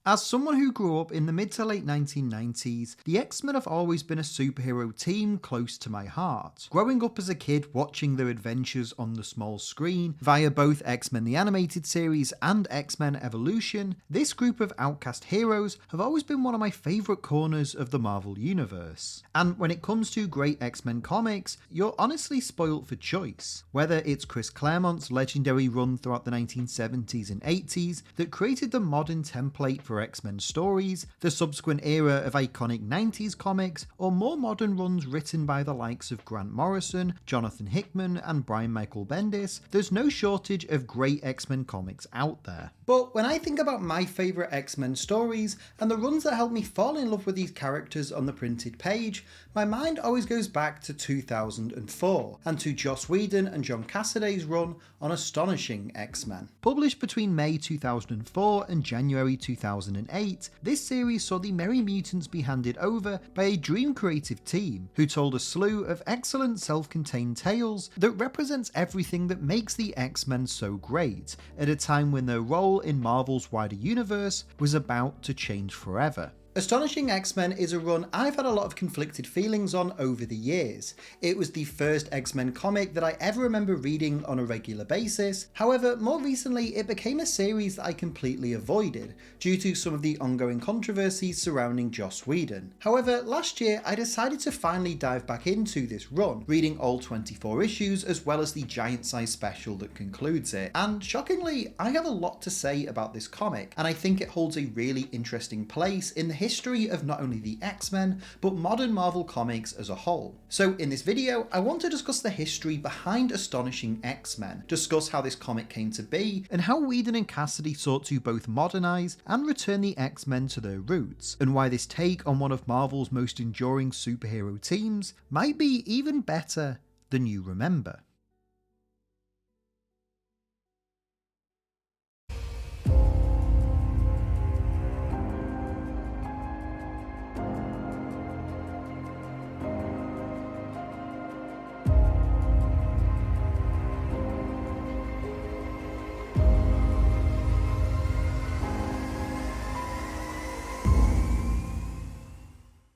As someone who grew up in the mid to late 1990s, the X-Men have always been a superhero team close to my heart. Growing up as a kid watching their adventures on the small screen via both X-Men the Animated Series and X-Men Evolution, this group of outcast heroes have always been one of my favourite corners of the Marvel Universe. And when it comes to great X-Men comics, you're honestly spoilt for choice. Whether it's Chris Claremont's legendary run throughout the 1970s and 80s that created the modern template for X-Men stories, the subsequent era of iconic 90s comics, or more modern runs written by the likes of Grant Morrison, Jonathan Hickman, and Brian Michael Bendis, there's no shortage of great X-Men comics out there. But when I think about my favourite X-Men stories, and the runs that helped me fall in love with these characters on the printed page, my mind always goes back to 2004, and to Joss Whedon and John Cassaday's run on Astonishing X-Men. Published between May 2004 and January 2008, this series saw the Merry Mutants be handed over by a dream creative team, who told a slew of excellent self-contained tales that represents everything that makes the X-Men so great, at a time when their role in Marvel's wider universe was about to change forever. Astonishing X-Men is a run I've had a lot of conflicted feelings on over the years. It was the first X-Men comic that I ever remember reading on a regular basis. However, more recently it became a series that I completely avoided, due to some of the ongoing controversies surrounding Joss Whedon. However, last year I decided to finally dive back into this run, reading all 24 issues as well as the giant-size special that concludes it. And shockingly, I have a lot to say about this comic, and I think it holds a really interesting place in the history of not only the X-Men, but modern Marvel comics as a whole. So in this video, I want to discuss the history behind Astonishing X-Men, discuss how this comic came to be, and how Whedon and Cassaday sought to both modernise and return the X-Men to their roots, and why this take on one of Marvel's most enduring superhero teams might be even better than you remember.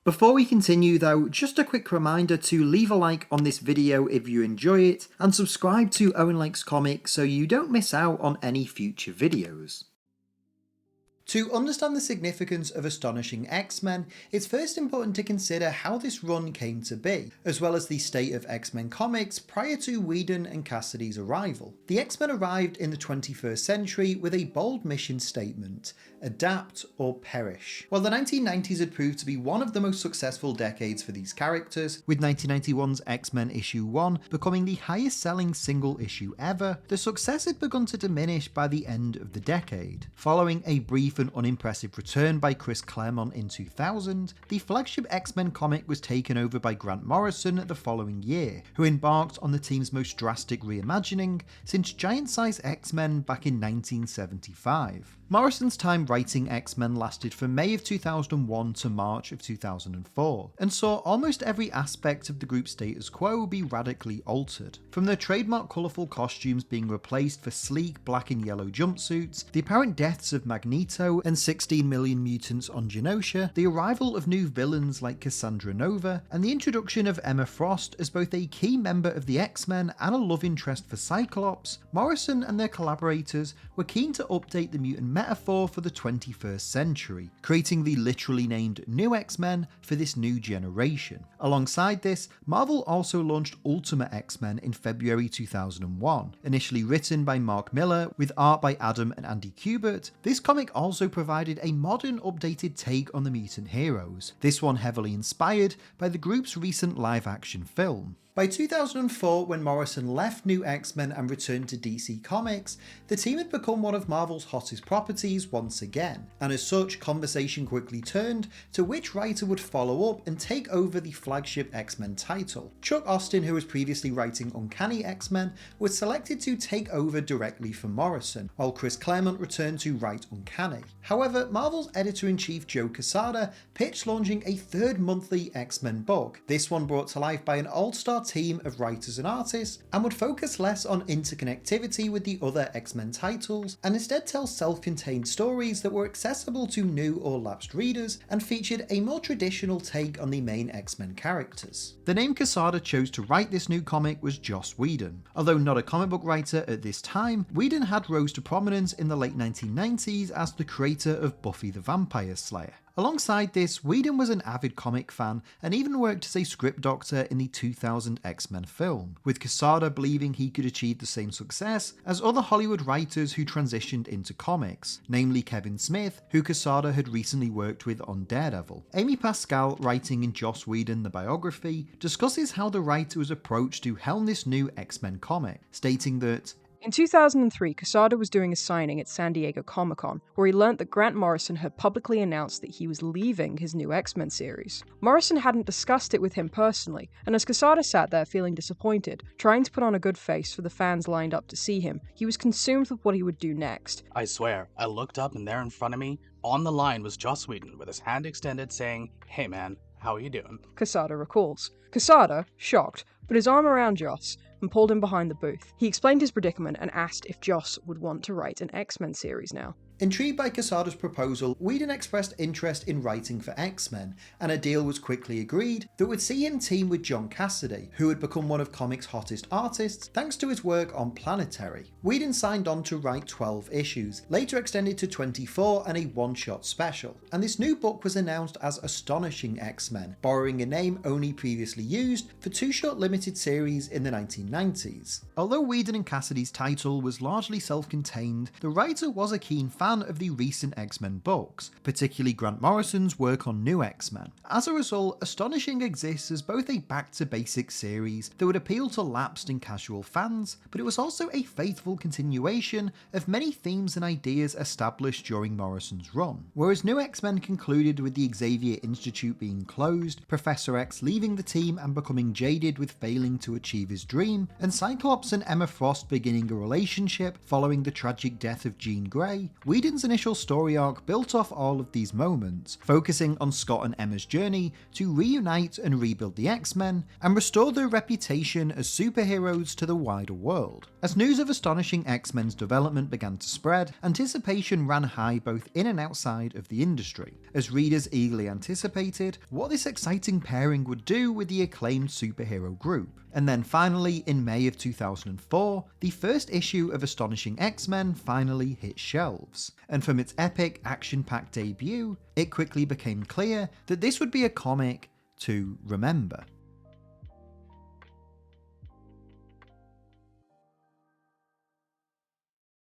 Before we continue though, just a quick reminder to leave a like on this video if you enjoy it, and subscribe to Owen Likes Comics so you don't miss out on any future videos. To understand the significance of Astonishing X-Men, it's first important to consider how this run came to be, as well as the state of X-Men comics prior to Whedon and Cassaday's arrival. The X-Men arrived in the 21st century with a bold mission statement: adapt or perish. While the 1990s had proved to be one of the most successful decades for these characters, with 1991's X-Men issue 1 becoming the highest selling single issue ever, the success had begun to diminish by the end of the decade. Following a brief and unimpressive return by Chris Claremont in 2000, the flagship X-Men comic was taken over by Grant Morrison the following year, who embarked on the team's most drastic reimagining since Giant-Size X-Men back in 1975. Morrison's time writing X-Men lasted from May of 2001 to March of 2004, and saw almost every aspect of the group's status quo be radically altered. From their trademark colourful costumes being replaced for sleek black and yellow jumpsuits, the apparent deaths of Magneto and 16 million mutants on Genosha, the arrival of new villains like Cassandra Nova, and the introduction of Emma Frost as both a key member of the X-Men and a love interest for Cyclops, Morrison and their collaborators were keen to update the mutant metaphor for the 21st century, creating the literally named New X-Men for this new generation. Alongside this, Marvel also launched Ultimate X-Men in February 2001. Initially written by Mark Millar with art by Adam and Andy Kubert, this comic also provided a modern, updated take on the mutant heroes, this one heavily inspired by the group's recent live-action film. By 2004, when Morrison left New X-Men and returned to DC Comics, the team had become one of Marvel's hottest properties once again, and as such, conversation quickly turned to which writer would follow up and take over the flagship X-Men title. Chuck Austin, who was previously writing Uncanny X-Men, was selected to take over directly from Morrison, while Chris Claremont returned to write Uncanny. However, Marvel's editor-in-chief Joe Quesada pitched launching a third monthly X-Men book, this one brought to life by an all-star team of writers and artists, and would focus less on interconnectivity with the other X-Men titles, and instead tell self-contained stories that were accessible to new or lapsed readers, and featured a more traditional take on the main X-Men characters. The name Cassaday chose to write this new comic was Joss Whedon. Although not a comic book writer at this time, Whedon had rose to prominence in the late 1990s as the creator of Buffy the Vampire Slayer. Alongside this, Whedon was an avid comic fan and even worked as a script doctor in the 2000 X-Men film, with Cassaday believing he could achieve the same success as other Hollywood writers who transitioned into comics, namely Kevin Smith, who Cassaday had recently worked with on Daredevil. Amy Pascal, writing in Joss Whedon the biography, discusses how the writer was approached to helm this new X-Men comic, stating that, in 2003, Cassaday was doing a signing at San Diego Comic-Con, where he learnt that Grant Morrison had publicly announced that he was leaving his new X-Men series. Morrison hadn't discussed it with him personally, and as Cassaday sat there feeling disappointed, trying to put on a good face for the fans lined up to see him, he was consumed with what he would do next. I swear, I looked up and there in front of me, on the line was Joss Whedon with his hand extended saying, "Hey man, how are you doing?" Cassaday recalls. Cassaday, shocked, put his arm around Joss and pulled him behind the booth. He explained his predicament and asked if Joss would want to write an X-Men series now. Intrigued by Cassaday's proposal, Whedon expressed interest in writing for X-Men, and a deal was quickly agreed that would see him team with John Cassaday, who had become one of comics' hottest artists thanks to his work on Planetary. Whedon signed on to write 12 issues, later extended to 24 and a one-shot special, and this new book was announced as Astonishing X-Men, borrowing a name only previously used for two short limited series in the 1990s. Although Whedon and Cassaday's title was largely self-contained, the writer was a keen fan of the recent X-Men books, particularly Grant Morrison's work on New X-Men. As a result, Astonishing exists as both a back-to-basics series that would appeal to lapsed and casual fans, but it was also a faithful continuation of many themes and ideas established during Morrison's run. Whereas New X-Men concluded with the Xavier Institute being closed, Professor X leaving the team and becoming jaded with failing to achieve his dream, and Cyclops and Emma Frost beginning a relationship following the tragic death of Jean Grey, Whedon's initial story arc built off all of these moments, focusing on Scott and Emma's journey to reunite and rebuild the X-Men and restore their reputation as superheroes to the wider world. As news of Astonishing X-Men's development began to spread, anticipation ran high both in and outside of the industry, as readers eagerly anticipated what this exciting pairing would do with the acclaimed superhero group. And then finally, in May of 2004, the first issue of Astonishing X-Men finally hit shelves. And from its epic, action-packed debut, it quickly became clear that this would be a comic to remember.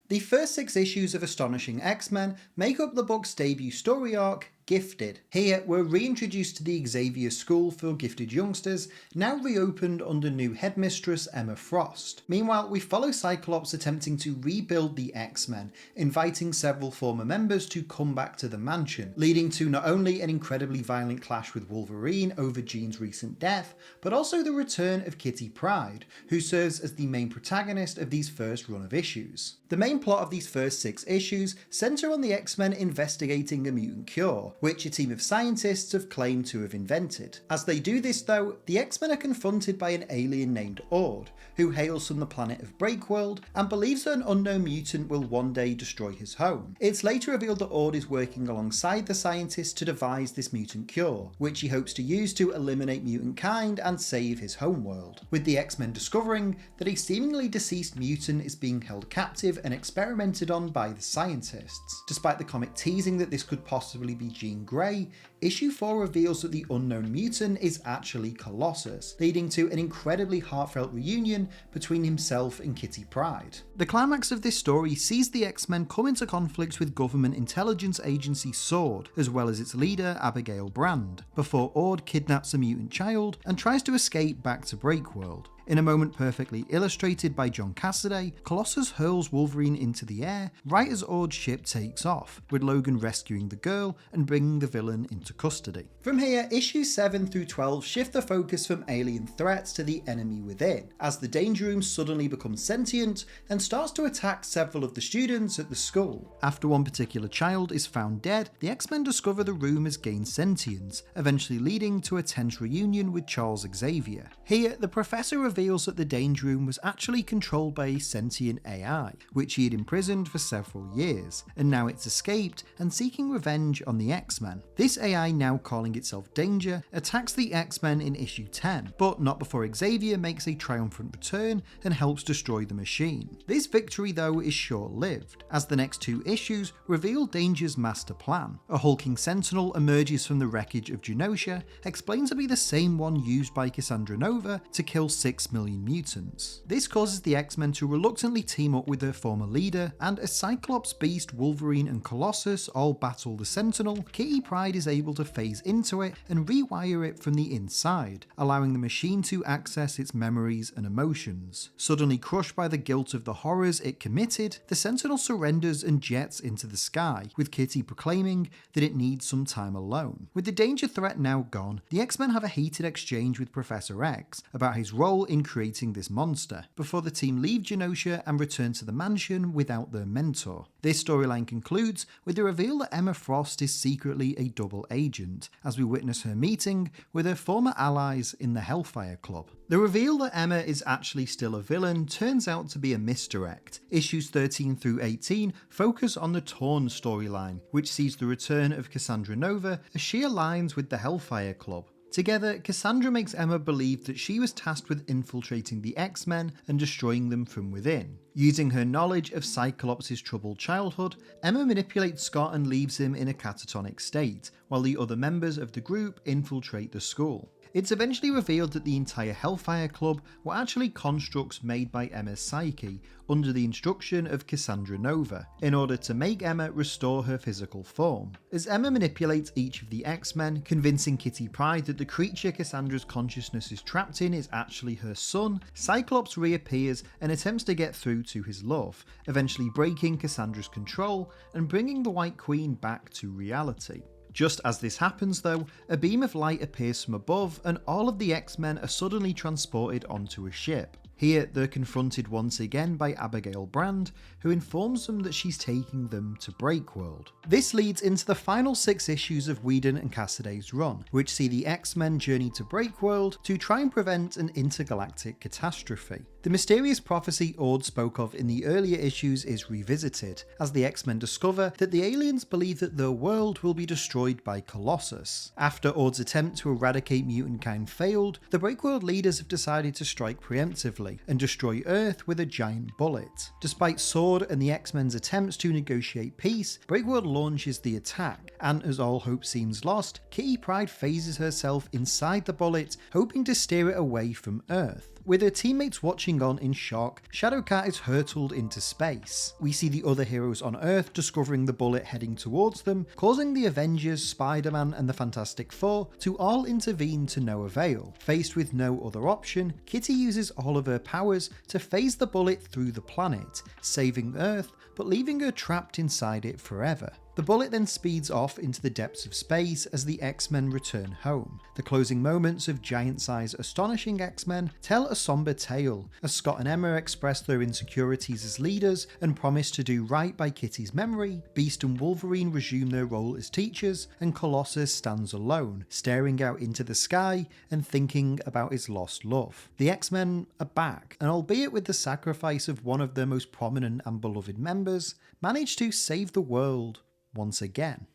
The first 6 issues of Astonishing X-Men make up the book's debut story arc, Gifted. Here, we're reintroduced to the Xavier School for Gifted Youngsters, now reopened under new headmistress Emma Frost. Meanwhile, we follow Cyclops attempting to rebuild the X-Men, inviting several former members to come back to the mansion, leading to not only an incredibly violent clash with Wolverine over Jean's recent death, but also the return of Kitty Pryde, who serves as the main protagonist of these first run of issues. The main plot of these first 6 issues centre on the X-Men investigating a mutant cure, which a team of scientists have claimed to have invented. As they do this though, the X-Men are confronted by an alien named Ord, who hails from the planet of Breakworld and believes that an unknown mutant will one day destroy his home. It's later revealed that Ord is working alongside the scientists to devise this mutant cure, which he hopes to use to eliminate mutant kind and save his homeworld, with the X-Men discovering that a seemingly deceased mutant is being held captive and experimented on by the scientists. Despite the comic teasing that this could possibly be Jean Grey, issue 4 reveals that the unknown mutant is actually Colossus, leading to an incredibly heartfelt reunion between himself and Kitty Pryde. The climax of this story sees the X-Men come into conflict with government intelligence agency SWORD, as well as its leader Abigail Brand, before Ord kidnaps a mutant child and tries to escape back to Breakworld. In a moment perfectly illustrated by John Cassaday, Colossus hurls Wolverine into the air right as Ord's ship takes off, with Logan rescuing the girl and bringing the villain into custody. From here, issues 7 through 12 shift the focus from alien threats to the enemy within, as the Danger Room suddenly becomes sentient and starts to attack several of the students at the school. After one particular child is found dead, the X-Men discover the room has gained sentience, eventually leading to a tense reunion with Charles Xavier. Here, the Professor reveals that the Danger Room was actually controlled by a sentient AI, which he had imprisoned for several years, and now it's escaped and seeking revenge on the X-Men. This AI, now calling itself Danger, attacks the X-Men in issue 10, but not before Xavier makes a triumphant return and helps destroy the machine. This victory, though, is short-lived, as the next 2 issues reveal Danger's master plan. A hulking sentinel emerges from the wreckage of Genosha, explained to be the same one used by Cassandra Nova to kill 6 million mutants. This causes the X-Men to reluctantly team up with their former leader, and as Cyclops, Beast, Wolverine and Colossus all battle the Sentinel, Kitty Pryde is able to phase into it and rewire it from the inside, allowing the machine to access its memories and emotions. Suddenly crushed by the guilt of the horrors it committed, the Sentinel surrenders and jets into the sky, with Kitty proclaiming that it needs some time alone. With the danger threat now gone, the X-Men have a heated exchange with Professor X about his role in creating this monster, before the team leave Genosha and return to the mansion without their mentor. This storyline concludes with the reveal that Emma Frost is secretly a double agent, as we witness her meeting with her former allies in the Hellfire Club. The reveal that Emma is actually still a villain turns out to be a misdirect. Issues 13 through 18 focus on the Torn storyline, which sees the return of Cassandra Nova as she aligns with the Hellfire Club. Together, Cassandra makes Emma believe that she was tasked with infiltrating the X-Men and destroying them from within. Using her knowledge of Cyclops' troubled childhood, Emma manipulates Scott and leaves him in a catatonic state, while the other members of the group infiltrate the school. It's eventually revealed that the entire Hellfire Club were actually constructs made by Emma's psyche under the instruction of Cassandra Nova, in order to make Emma restore her physical form. As Emma manipulates each of the X-Men, convincing Kitty Pryde that the creature Cassandra's consciousness is trapped in is actually her son, Cyclops reappears and attempts to get through to his love, eventually breaking Cassandra's control and bringing the White Queen back to reality. Just as this happens though, a beam of light appears from above and all of the X-Men are suddenly transported onto a ship. Here, they're confronted once again by Abigail Brand, who informs them that she's taking them to Breakworld. This leads into the final 6 issues of Whedon and Cassaday's run, which see the X-Men journey to Breakworld to try and prevent an intergalactic catastrophe. The mysterious prophecy Ord spoke of in the earlier issues is revisited, as the X-Men discover that the aliens believe that their world will be destroyed by Colossus. After Ord's attempt to eradicate mutant kind failed, the Breakworld leaders have decided to strike preemptively and destroy Earth with a giant bullet. Despite Sword and the X-Men's attempts to negotiate peace, Breakworld launches the attack, and as all hope seems lost, Kitty Pryde phases herself inside the bullet, hoping to steer it away from Earth. With her teammates watching on in shock, Shadowcat is hurtled into space. We see the other heroes on Earth discovering the bullet heading towards them, causing the Avengers, Spider-Man and the Fantastic Four to all intervene to no avail. Faced with no other option, Kitty uses all of her powers to phase the bullet through the planet, saving Earth but leaving her trapped inside it forever. The bullet then speeds off into the depths of space as the X-Men return home. The closing moments of giant-sized Astonishing X-Men tell a somber tale, as Scott and Emma express their insecurities as leaders and promise to do right by Kitty's memory. Beast and Wolverine resume their role as teachers, and Colossus stands alone, staring out into the sky and thinking about his lost love. The X-Men are back, and albeit with the sacrifice of one of their most prominent and beloved members, manage to save the world once again.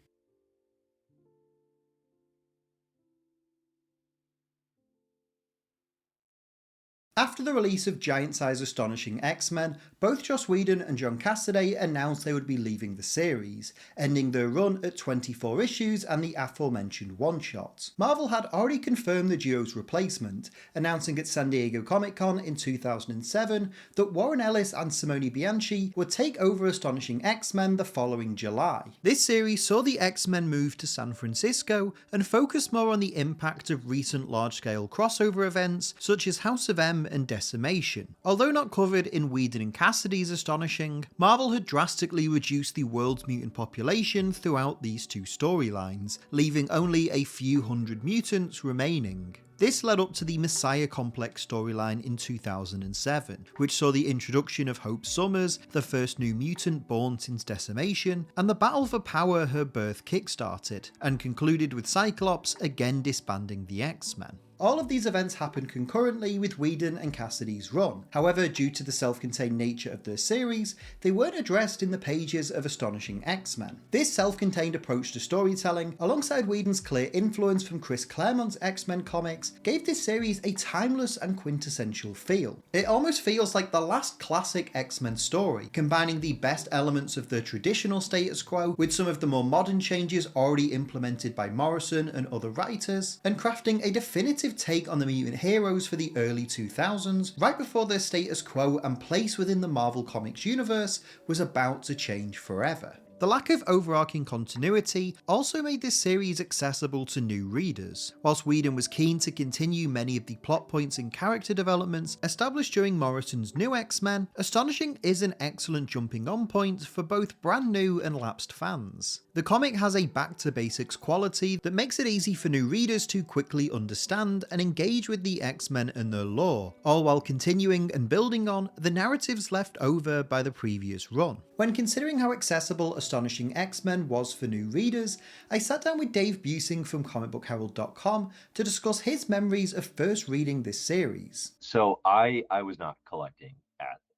After the release of giant-size Astonishing X-Men, both Joss Whedon and John Cassaday announced they would be leaving the series, ending their run at 24 issues and the aforementioned one-shots. Marvel had already confirmed the duo's replacement, announcing at San Diego Comic-Con in 2007 that Warren Ellis and Simone Bianchi would take over Astonishing X-Men the following July. This series saw the X-Men move to San Francisco and focus more on the impact of recent large-scale crossover events such as House of M and Decimation. Although not covered in Whedon and Cassaday's Astonishing, Marvel had drastically reduced the world's mutant population throughout these two storylines, leaving only a few hundred mutants remaining. This led up to the Messiah Complex storyline in 2007, which saw the introduction of Hope Summers, the first new mutant born since Decimation, and the battle for power her birth kickstarted, and concluded with Cyclops again disbanding the X-Men. All of these events happened concurrently with Whedon and Cassaday's run. However, due to the self-contained nature of their series, they weren't addressed in the pages of Astonishing X-Men. This self-contained approach to storytelling, alongside Whedon's clear influence from Chris Claremont's X-Men comics, gave this series a timeless and quintessential feel. It almost feels like the last classic X-Men story, combining the best elements of the traditional status quo with some of the more modern changes already implemented by Morrison and other writers, and crafting a definitive take on the mutant heroes for the early 2000s, right before their status quo and place within the Marvel Comics universe was about to change forever. The lack of overarching continuity also made this series accessible to new readers. Whilst Whedon was keen to continue many of the plot points and character developments established during Morrison's new X-Men, Astonishing is an excellent jumping on point for both brand new and lapsed fans. The comic has a back-to-basics quality that makes it easy for new readers to quickly understand and engage with the X-Men and their lore, all while continuing and building on the narratives left over by the previous run. When considering how accessible Astonishing X-Men was for new readers, I sat down with Dave Buseing from comicbookherald.com to discuss his memories of first reading this series. So I was not collecting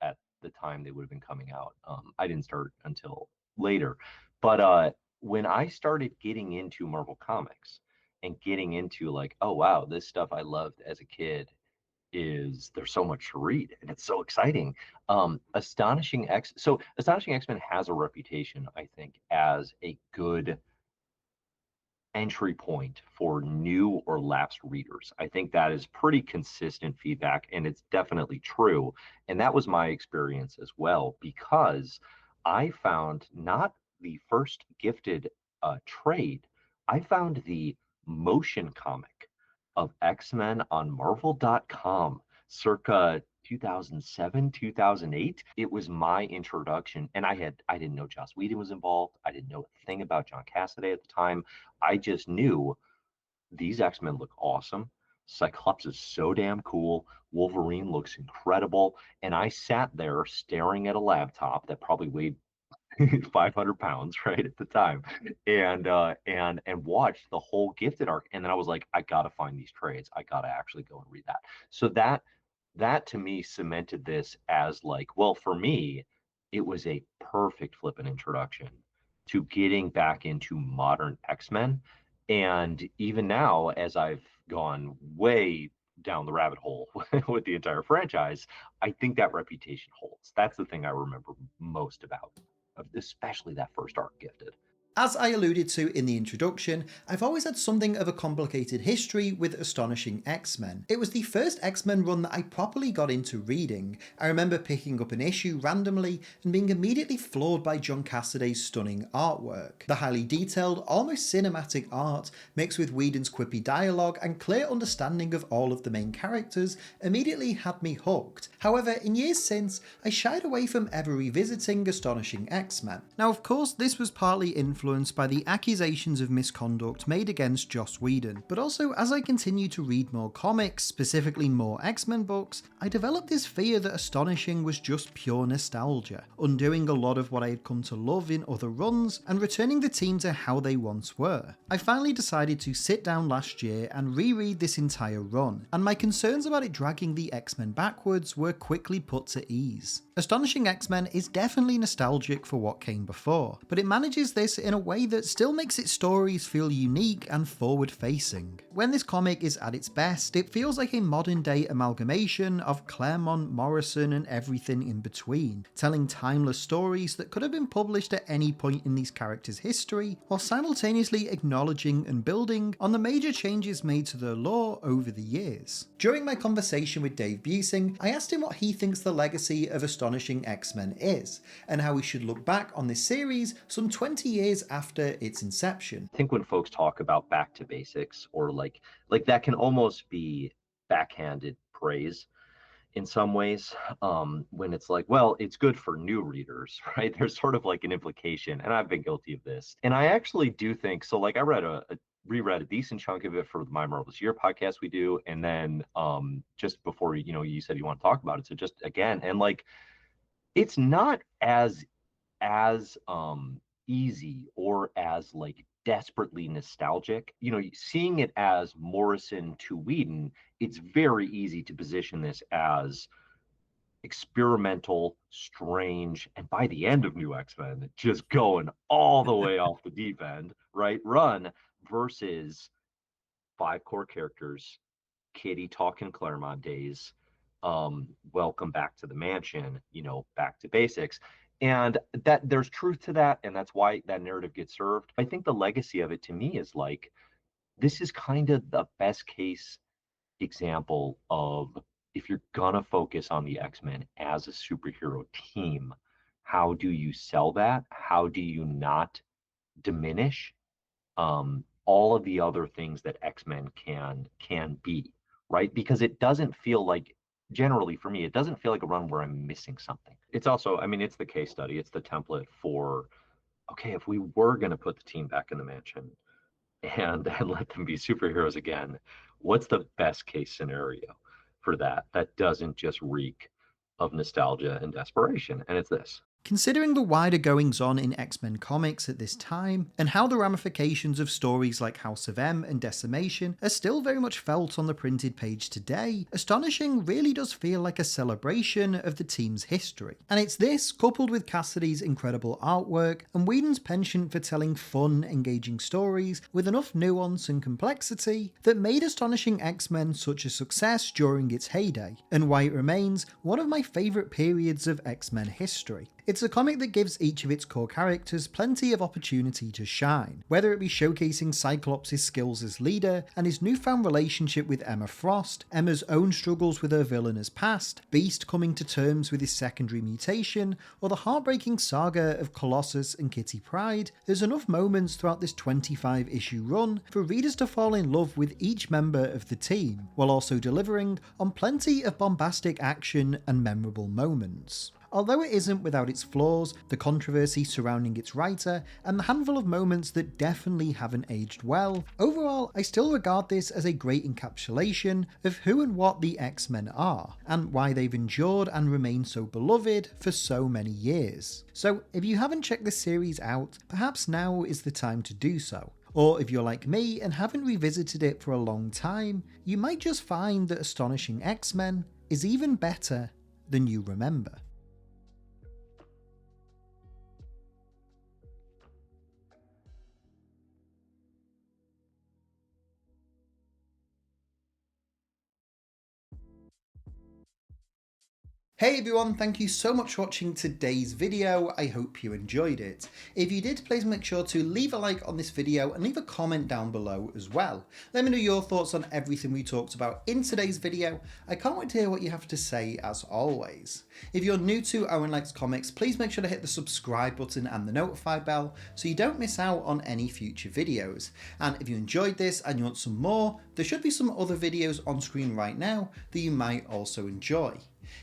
at the time they would have been coming out. I didn't start until later. But when I started getting into Marvel Comics and getting into like, oh wow, this stuff I loved as a kid, there's so much to read and it's so exciting. Astonishing X-Men has a reputation, I think, as a good entry point for new or lapsed readers. I think that is pretty consistent feedback, and it's definitely true. And that was my experience as well, because I found not the first gifted trade, I found the motion comic of X-Men on Marvel.com circa 2007, 2008. It was my introduction, and I didn't know Joss Whedon was involved. I didn't know a thing about John Cassaday at the time. I just knew these X-Men look awesome. Cyclops is so damn cool. Wolverine looks incredible. And I sat there staring at a laptop that probably weighed 500 pounds right at the time, and watched the whole gifted arc. And then I was like, I gotta find these trades. I gotta actually go and read that. So that to me cemented this as like, well, for me, it was a perfect flipping introduction to getting back into modern X-Men. And even now, as I've gone way down the rabbit hole with the entire franchise, I think that reputation holds. That's the thing I remember most about, especially that first arc, Gifted. As I alluded to in the introduction, I've always had something of a complicated history with Astonishing X-Men. It was the first X-Men run that I properly got into reading. I remember picking up an issue randomly and being immediately floored by John Cassaday's stunning artwork. The highly detailed, almost cinematic art, mixed with Whedon's quippy dialogue and clear understanding of all of the main characters, immediately had me hooked. However, in years since, I shied away from ever revisiting Astonishing X-Men. Now, of course, this was partly influenced by the accusations of misconduct made against Joss Whedon, but also as I continued to read more comics, specifically more X-Men books, I developed this fear that Astonishing was just pure nostalgia, undoing a lot of what I had come to love in other runs and returning the team to how they once were. I finally decided to sit down last year and reread this entire run, and my concerns about it dragging the X-Men backwards were quickly put to ease. Astonishing X-Men is definitely nostalgic for what came before, but it manages this in a way that still makes its stories feel unique and forward-facing. When this comic is at its best, it feels like a modern-day amalgamation of Claremont, Morrison, and everything in between, telling timeless stories that could have been published at any point in these characters' history, while simultaneously acknowledging and building on the major changes made to their lore over the years. During my conversation with Dave Buseing, I asked him what he thinks the legacy of Astonishing X-Men is, and how we should look back on this series some 20 years after its inception. I think when folks talk about back to basics, or like that can almost be backhanded praise. in some ways, when it's like, well, it's good for new readers, right? There's sort of like an implication, and I've been guilty of this. And I actually do think so. Like, I reread a decent chunk of it for the My Marvelous Year podcast we do, and then just before you said you want to talk about it, so just again, and like, it's not as easy or as like desperately nostalgic. Seeing it as Morrison to Whedon, it's very easy to position this as experimental, strange, and by the end of New X-Men, just going all the way off the deep end, right? Run versus 5 core characters, Kitty talking Claremont days, welcome back to the mansion, back to basics. And that there's truth to that, and that's why that narrative gets served. I think the legacy of it to me is like, this is kind of the best case example of, if you're gonna focus on the X-Men as a superhero team, how do you sell that? How do you not diminish all of the other things that X-Men can be, right? Because it doesn't feel like, generally for me, it doesn't feel like a run where I'm missing something. It's also, I mean, it's the case study, it's the template for, okay, if we were going to put the team back in the mansion and let them be superheroes again, what's the best case scenario for that doesn't just reek of nostalgia and desperation? And it's this. Considering the wider goings-on in X-Men comics at this time, and how the ramifications of stories like House of M and Decimation are still very much felt on the printed page today, Astonishing really does feel like a celebration of the team's history. And it's this, coupled with Cassaday's incredible artwork, and Whedon's penchant for telling fun, engaging stories with enough nuance and complexity, that made Astonishing X-Men such a success during its heyday, and why it remains one of my favourite periods of X-Men history. It's a comic that gives each of its core characters plenty of opportunity to shine, whether it be showcasing Cyclops' skills as leader and his newfound relationship with Emma Frost, Emma's own struggles with her villainous past, Beast coming to terms with his secondary mutation, or the heartbreaking saga of Colossus and Kitty Pryde. There's enough moments throughout this 25-issue run for readers to fall in love with each member of the team, while also delivering on plenty of bombastic action and memorable moments. Although it isn't without its flaws, the controversy surrounding its writer, and the handful of moments that definitely haven't aged well, overall I still regard this as a great encapsulation of who and what the X-Men are, and why they've endured and remained so beloved for so many years. So if you haven't checked this series out, perhaps now is the time to do so. Or if you're like me and haven't revisited it for a long time, you might just find that Astonishing X-Men is even better than you remember. Hey everyone, thank you so much for watching today's video. I hope you enjoyed it. If you did, please make sure to leave a like on this video and leave a comment down below as well. Let me know your thoughts on everything we talked about in today's video. I can't wait to hear what you have to say as always. If you're new to Owen Likes Comics, please make sure to hit the subscribe button and the notify bell so you don't miss out on any future videos. And if you enjoyed this and you want some more, there should be some other videos on screen right now that you might also enjoy.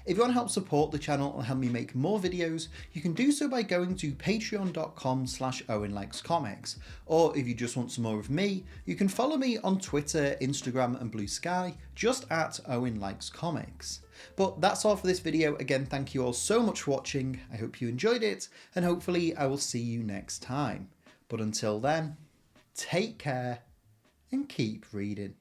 If you want to help support the channel and help me make more videos, you can do so by going to patreon.com/OwenLikesComics. Or if you just want some more of me, you can follow me on Twitter, Instagram and Blue Sky, just at Owen Likes Comics. But that's all for this video. Again, thank you all so much for watching. I hope you enjoyed it, and hopefully I will see you next time. But until then, take care and keep reading.